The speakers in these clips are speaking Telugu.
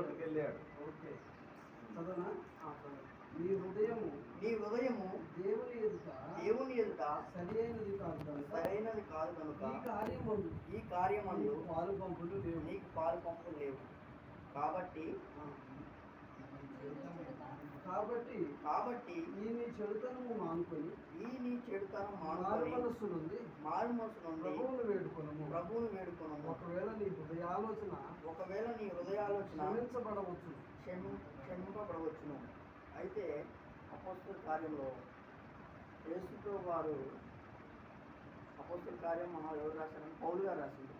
చోటుకి వెళ్ళాడు. ఓకే, చదవనా? నీ హృదయము దేవుని ఎదుట సరైనది కాదు కనుక ఈ కార్యమందు నీకు పాలు పంపులు లేవు. కాబట్టి ఈ నీ చెడుతనము మానుకొని మారు మనస్సు నుండి ప్రభువును వేడుకొను. ఒకవేళ నీ హృదయాలోచన క్షమింపబడవచ్చును. అయితే అపోస్తల కార్యంలో యేసుతో వారు అపోస్తల కార్యం ఎవరు రాశారని పౌలు గారు రాసింది.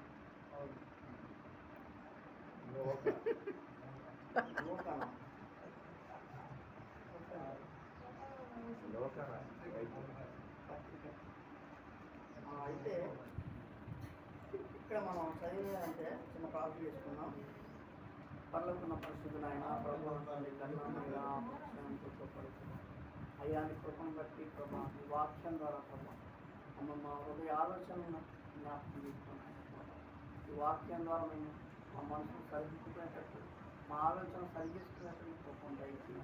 అయితే ఇక్కడ మనం చదివినంటే చిన్న ప్రార్థన చేసుకున్నాం. పర్లోకున్న పరిస్థితులు ఆయన అయ్యా నీ కృపను బట్టి ప్రభా ఈ వాక్యం ద్వారా ప్రభా మా హృదయ ఆలోచనలను జ్ఞాపకం తీసుకున్నాం. ఈ వాక్యం ద్వారా మేము మా మనసును సరిదిద్దుకునేటట్టు మా ఆలోచన సరిచేసుకునేటట్టు కృపను దయచేసి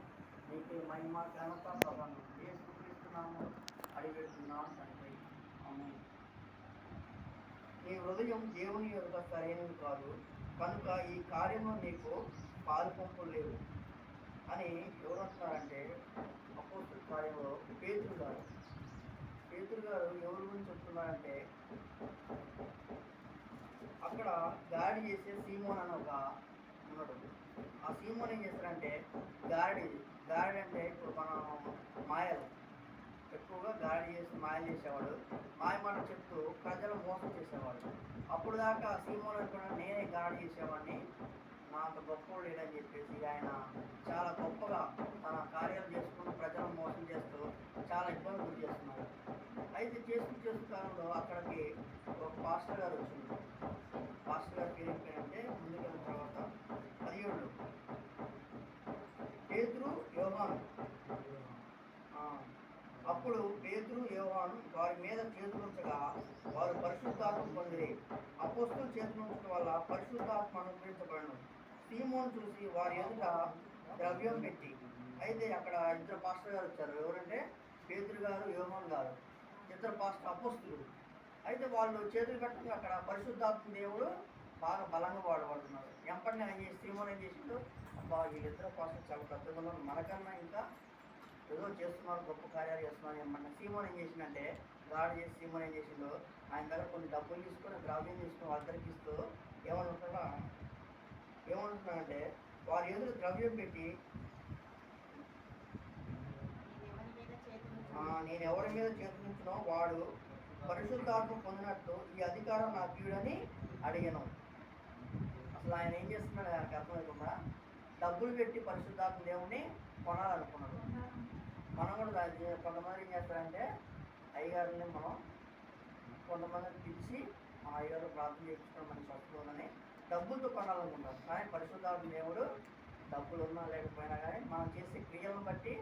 నీకే మహిమ ఘనత ప్రభావం చేసుకుంటున్నాము అడిగెడుతున్నాం తండ్రి. ఆమేన్. నీ హృదయం దేవుని యొక్క సరైనది కాదు కనుక ఈ కార్యంలో నీకు పాలు పంపులు లేవు అని ఎవరు అంటున్నారంటే అపోస్తల కార్యంలో పేతురు గారు ఎవరి గురించి చెప్తున్నారంటే అక్కడ గాడి చేసే సీమోన్ అని ఒక ఉన్నాడు. ఆ సీమోన్ ఏం చేస్తారంటే గాడి అంటే ఇప్పుడు మన మాయలు ఎక్కువగా గాడి చేసి మాయలు చేసేవాడు. మాయ మాట చెప్తూ ప్రజలు మోసం చేసేవాడు. అప్పుడు దాకా సీమోన్ అనుకున్నా నేనే గాడి చేసేవాడిని, నాకు గొప్ప లేదని చెప్పేసి ఆయన చాలా గొప్పగా తన కార్యాలు చేసుకుంటూ ప్రజలను మోసం చేస్తూ చాలా ఇబ్బంది గురి చేస్తున్నారు. అయితే చేస్తూ కాలంలో అక్కడికి ఒక పాస్టర్ గారు వచ్చింది. పాస్టర్ గారు పేరు ఏంటంటే ముందుకెళ్ళిన తర్వాత 17 పేతురు యోహాను. అప్పుడు పేతురు యోహాను వారి మీద చేతులుంచగా వారు పరిశుద్ధాత్మ పొందిరి. అపోస్తలుల చేతులుంచడం వల్ల పరిశుద్ధాత్మ అనుగ్రహించబడను. సీమోను చూసి వారి ఎదుట ద్రవ్యం పెట్టి, అయితే అక్కడ ఇద్దరు పాస్టర్ గారు వచ్చారు. ఎవరంటే పేతురు గారు, యోహాను గారు, ఇద్దరు పాస్టర్ అపోస్తలులు. అయితే వాళ్ళు చేతులు పెట్టడం అక్కడ పరిశుద్ధాత్మ దేవుడు బాగా బలంగా వాడబడుతున్నారు. ఎంపటి సీమోన్ ఏం చేసిండు, అబ్బా వీళ్ళిద్దరు పాస్టర్ చాలా పెద్దగా మనకన్నా ఇంకా ఏదో చేస్తున్నారు, గొప్ప కార్యాలు చేస్తున్నారు ఏమన్నా. సీమోన్ ఏం చేసిందంటే గాడి చేసి సీమోన్ ఏం చేసిందో ఆయన దగ్గర కొన్ని డబ్బులు తీసుకొని ద్రవ్యం తీసుకొని వాళ్ళకి ఇస్తూ ఏమంటున్నాడంటే వారి ఎదురు ద్రవ్యం పెట్టి నేను ఎవరి మీద చేతులుంచినో వాడు పరిశుద్ధాత్మ పొందినట్టు ఈ అధికారం నాకు ఇవ్వడని అడిగాను. అసలు ఆయన ఏం చేస్తున్నాడు ఆయనకు అర్థమవుతుందా? డబ్బులు పెట్టి పరిశుద్ధాత్మ దేవుని కొనాలనుకున్నాడు. మనం కూడా కొంతమంది ఏం చేస్తారంటే అయ్యగారిని మనం కొంతమందిని పిలిచి మా అయ్యగారు ప్రార్థన చేయించుకోవడం మన స్వస్థలోనని డబ్బులతో కొనాలనుకుంటారు. కానీ పరిశుద్ధాత్మ దేవుడు డబ్బులు ఉన్నా లేకపోయినా కానీ మనం చేసే క్రియలను బట్టి,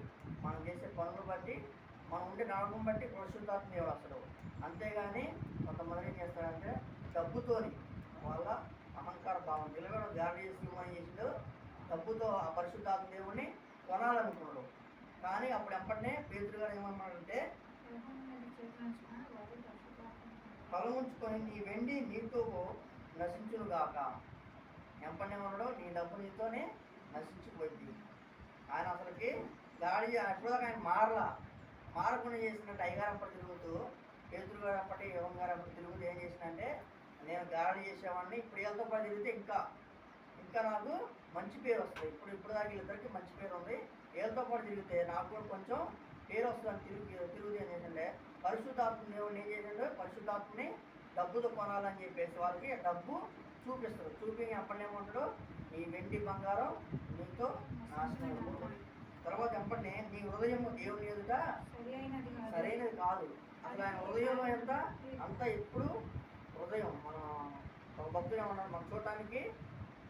మనం చేసే పనులు బట్టి, మనం ఉండే నడకం బట్టి పరిశుద్ధాత్మ దేవుడు వస్తాడు. అంతేగాని కొంతమంది ఏం చేస్తారంటే డబ్బుతోని వాళ్ళ అహంకార భావం నిలబడి గాడి చేసి ఏమని చేసిండు, డబ్బుతో ఆ పరిశుద్ధాత్మ దేవుడిని కొనాలనుకున్నాడు. కానీ అప్పుడు ఎంపటినే పేతురు గారు ఏమన్నాడంటే తల ఉంచుకొని నీ వెండి నీతో నశించును గాక. ఎంపటినే ఉన్నాడు, నీ డబ్బు నీతోనే నశించిపోయింది. ఆయన అసలుకి గాడి అప్పుడుదాకా ఆయన మారకుండా చేసినట్టు అయ్యగారప్పటి తిరుగుతూ పేతురు గారు అప్పటి యోగం గారు అప్పటి తిరుగుతూ ఏం చేసినంటే నేను గాడి చేసేవాడిని, ఇప్పుడు వీళ్ళతో పాటు తిరిగితే ఇంకా నాకు మంచి పేరు వస్తుంది. ఇప్పుడు దాకా వీళ్ళిద్దరికి మంచి పేరు ఉంది, వీళ్ళతో పాటు తిరిగితే నాకు కూడా కొంచెం పేరు వస్తుందని తిరుగుతూ ఏం చేసిండే పరిశుద్ధాత్మ దేవుడిని ఏం చేసిండే పరిశుద్ధాత్మని డబ్బుతో కొనాలని చెప్పేసి వారికి డబ్బు చూపిస్తారు. చూపి అప్పటినేమంటాడు నీ వెండి బంగారం నీతో నాశనం. తర్వాత ఎంపటినే నీ హృదయము దేవుని ఎదుట సరైనది కాదు. అసలు ఆయన హృదయం అంతా ఎప్పుడు హృదయం మన ఒక భక్తులు ఏమన్నారు, మనం చూడటానికి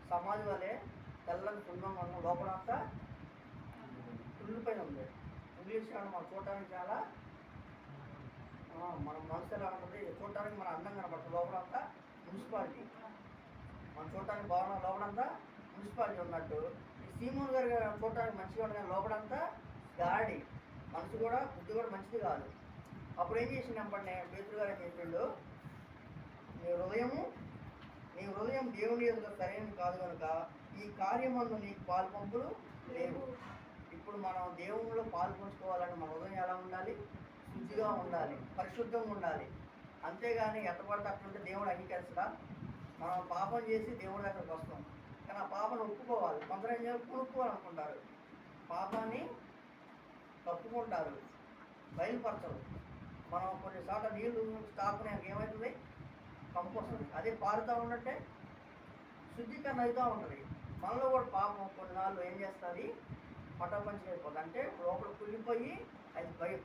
సమాధి వలె తెల్లని సున్నం మనం లోపల అంతా కుళ్ళిపోయి ఉంది. ఇంగ్లీష్ మనం చూడటానికి చాలా మన మనసు ఎలా ఉంటుంది, చూడటానికి మన అందం కనపడుతుంది. లోపలంతా మున్సిపాలిటీ మనం చూడటానికి భవనం లోపలంతా మున్సిపాలిటీ ఉన్నట్టు ఈ సీమోన్ గారు చూడటానికి మంచిగా ఉండగా లోపడంతా గాడి, మనసు కూడా బుద్ధి కూడా మంచిది కాదు. అప్పుడు ఏం చేసిండప్పటినే పేతురు గారు ఏం చెప్పిండు, నీ హృదయం దేవుని ఎదుట సరైనది కాదు కనుక ఈ కార్యమందు నీకు పాల్పంపులు లేవు. ఇప్పుడు మనం దేవునిలో పాలు పంచుకోవాలంటే మన హృదయం ఎలా ఉండాలి? శుద్ధిగా ఉండాలి, పరిశుద్ధంగా ఉండాలి. అంతేగాని ఎట్టబడితే అట్లుంటే దేవుడు అంగీకరిస్తాడా? మనం పాపం చేసి దేవుడి దగ్గరకు వస్తాం, కానీ ఆ పాపను ఒప్పుకోవాలి. కొందరు ఏం చేయాలి? కొనుక్కోవాలనుకుంటారు, పాపాన్ని తప్పుకుంటారు, బయలుపరచరు. మనం కొన్నిసార్లు నీళ్లు స్టాక్ ఏమవుతుంది? కంపు వస్తుంది. అదే పారుతూ ఉన్నట్టే శుద్ధీకరణ అవుతూ ఉంటుంది. మనలో కూడా పాపం కొన్నిసార్లు ఏం చేస్తుంది? పటపంచలు అయిపోతుంది. అంటే లోపల కుళ్ళిపోయి అది పైగా